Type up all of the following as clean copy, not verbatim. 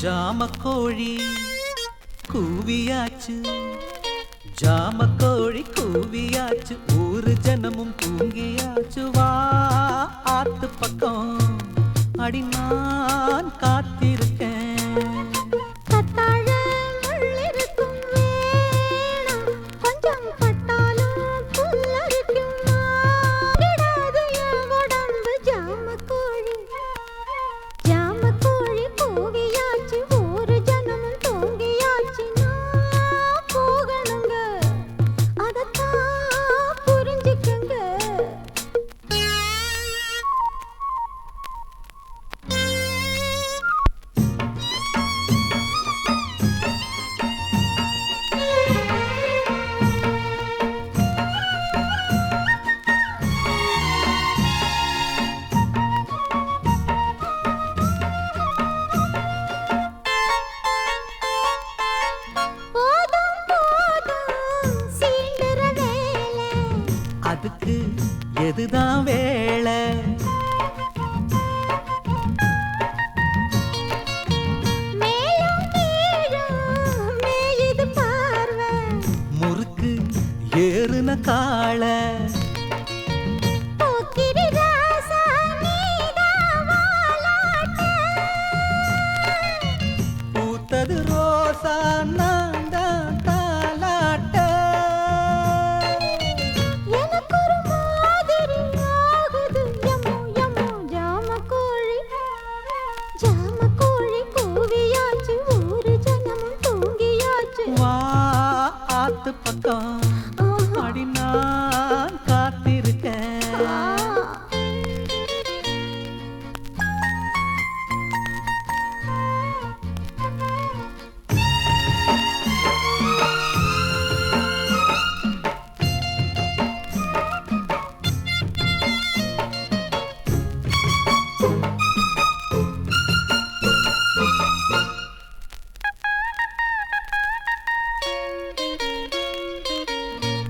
ஜாமக்கோழி கூவியாச்சு, ஜாமக்கோழி கூவியாச்சு, ஊரு ஜனமும் தூங்கியாச்சு. வா ஆத்து பக்கம் அடி நான் காத்திருக்கேன். அதுக்கு எதுதான் வேளை? முறுக்கு ஏறுன காள பூத்தது ரோசா நான் தான் தாலாட்ட. ஆத்து பக்கம் அடி நான் காத்திருக்கேன்.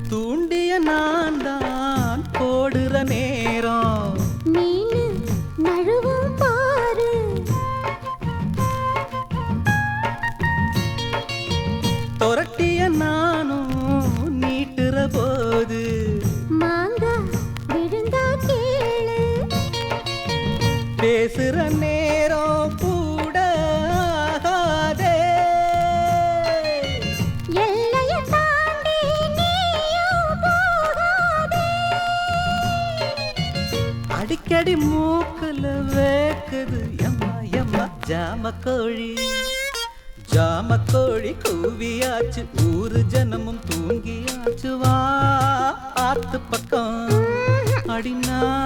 தூண்டிய நான் தான் போடுற நேரம் மீன் நழுவும் பாரு. தொரட்டிய நானும் நீட்டுற போது மாங்கா விழுந்தா கேளு. பேசுற நேரம் கூட ஆகாதே. அடிக்கடி மூக்குல வேக்குது எம்மா எம்மா. ஜாமக்கோழி ஜாமக்கோழி கூவியாச்சு, ஊரு ஜனமும் தூங்கியாச்சு. வா ஆத்து பக்கம் அடி நான்